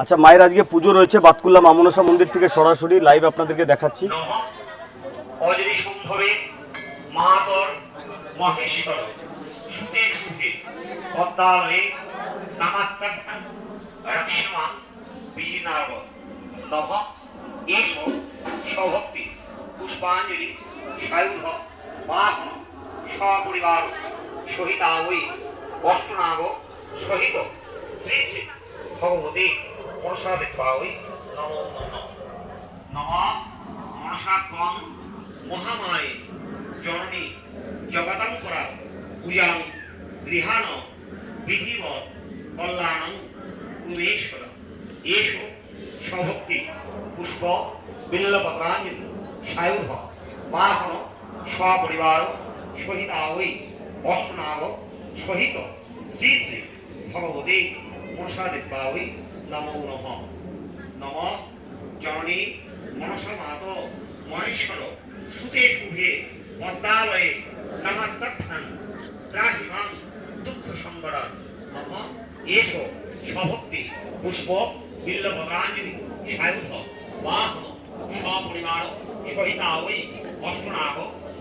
আচ্ছা, মায়ের আজকে পুজো রয়েছে বাতকুল্লা মা মনসা মন্দির থেকে সরাসরি লাইভ আপনাদেরকে দেখাচ্ছি। অজরি সম্ভবে মাতর মহেশ্বর সুতে সুতে পদ্মালয়ে নামাস্তাভ্যাং রক্ষমা বীনাব নভ এষ সভক্তি পুষ্পাঞ্জলি সায়ুধ বাহন সপরিবার সহিতাবৈ অষ্টনাগ সহিত শ্রী শ্রী ভগবতী মনসা দেবাবৈ নমো নমঃ নমঃ মনসাত্মং মহামায়ে জননী জগদাঙ্করা পূজাং গৃহাণ বিধিব কল্যাণং কুমেশ্বর এষ সভক্তি পুষ্প বিল্লপত্রাঞ্জলি সায়ুধ বাহন সপরিবার সহিতাবৈ অষ্টনাগ সহিত শ্রী শ্রী ভগবতী মনসা দেবাবৈ নমো নমঃ নমঃ জননী মনসা মাত মহেশ্বর সুতে শুভে পদ্মালয়ে নমস্তাভ্যাং ত্রাহিমাং দুঃখ সংগড়া নমঃ এষ সভক্তি পুষ্প বিল্লপত্রাঞ্জলি সায়ুধ বাহন সপরিবার সহিতাবৈ অষ্টনাগ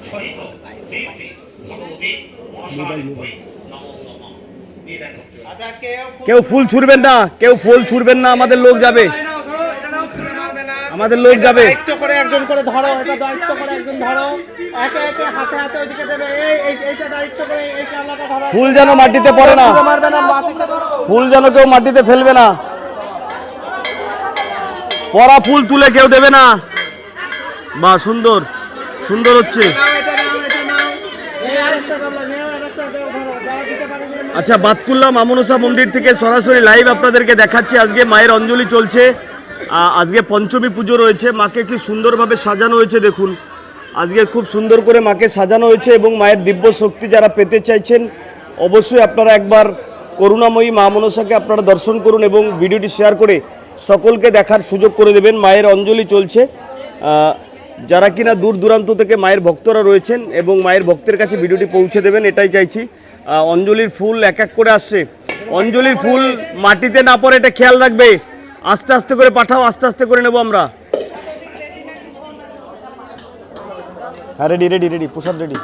সহিত শ্রী শ্রী ভগবতী মনসা দেবাবৈ নমো নমঃ। কেউ ফুল ছুড়বেন না, কেউ ফুল ছুড়বেন না, আমাদের লোক যাবে, আমাদের লোক যাবে। দায়িত্ব করে একজন করে ধরো, এটা দায়িত্ব করে একজন ধরো, একে একে হাতে হাতে ওইদিকে দেবে। এইটা দায়িত্ব করে এই কামলাটা ধরো। ফুল যেন মাটিতে পড়ে না, মারবে না, মাটিতে ধরো। ফুল যেন কেউ মাটিতে ফেলবে না, পরা ফুল তুলে কেউ দেবে না। বাহ, সুন্দর সুন্দর হচ্ছে। এটা নাও, এটা নাও। এই আরেকটা কামলা নাও, আরেকটা দাও, ধরো। যারা দিতে পারেনি আচ্ছা, বাতকুল্লা মা মনসা মন্দির থেকে সরাসরি লাইভ আপনাদেরকে দেখাচ্ছি। আজকে মায়ের অঞ্জলি চলছে, আজকে পঞ্চমী পুজো রয়েছে। মাকে কি সুন্দরভাবে সাজানো হয়েছে দেখুন, আজকে খুব সুন্দর করে মাকে সাজানো হয়েছে। এবং মায়ের দিব্য শক্তি যারা পেতে চাইছেন অবশ্যই আপনারা একবার করুণাময়ী মা মনসাকে আপনারা দর্শন করুন এবং ভিডিওটি শেয়ার করে সকলকে দেখার সুযোগ করে দেবেন। মায়ের অঞ্জলি চলছে, যারা কিনা দূর দূরান্ত থেকে মায়ের ভক্তরা রয়েছেন এবং মায়ের ভক্তের কাছে ভিডিওটি পৌঁছে দেবেন এটাই চাইছি। অঞ্জলির ফুল এক এক করে আসছে, অঞ্জলির ফুল মাটিতে না পড়ে এটা খেয়াল রাখবে। আস্তে আস্তে করে পাঠাও, আস্তে আস্তে করে নেব আমরা। হ্যাঁ, রেডি রেডি রেডি, প্রসাদ রেডি,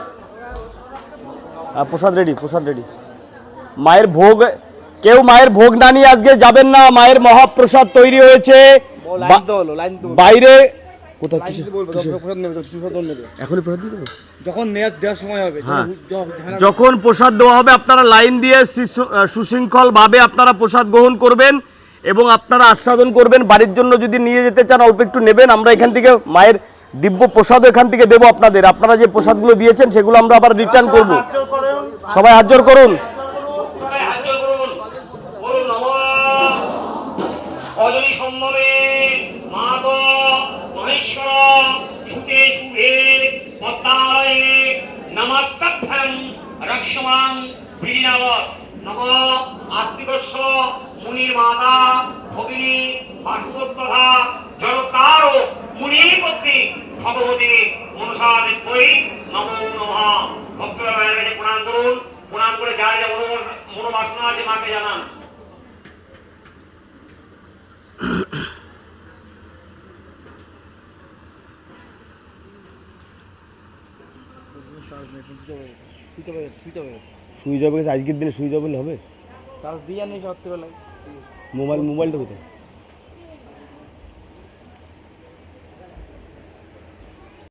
হ্যাঁ প্রসাদ রেডি, প্রসাদ রেডি। মায়ের ভোগ, কেউ মায়ের ভোগ না নিয়ে আজকে যাবেন না। মায়ের মহাপ্রসাদ তৈরি হয়েছে বাইরে। কোথায় এখনই প্রসাদ দিয়ে দেবো, যখন দেওয়ার সময় হবে। হ্যাঁ, যখন প্রসাদ দেওয়া হবে আপনারা লাইন দিয়ে সুশৃঙ্খল ভাবে আপনারা প্রসাদ গ্রহণ করবেন এবং আপনারা আস্বাদন করবেন। বাড়ির জন্য যদি নিয়ে যেতে চান অল্প একটু নেবেন, আমরা এখান থেকে মায়ের দিব্য প্রসাদও এখান থেকে দেবো আপনাদের। আপনারা যে প্রসাদগুলো দিয়েছেন সেগুলো আমরা আবার রিটার্ন করব। সবাই হাত জোড় করুন। অজরি সম্ভবে মাত মহেশ্বর সুতে শুভে পদ্মালয়ে নমস্তাভ্যাং রক্ষমাং বীনাব নমঃ আস্তিকস্য মুনির মাতা ভগিনী বাসুতস্থা জড়কার মুনিপত্নী ভগবতী মনসা দেবাবৈ নমো নমঃ। ভক্তরা মায়ের কাছে প্রণাম করুন, প্রণাম করে যার যা মনোবাসনা আছে মাকে জানান। সুইচ হবে, আজকের দিনে সুইচ হবে হবে। চার্জ দিয়ে নেই রাত্রিবেলায়। মোবাইলটা কোথায়?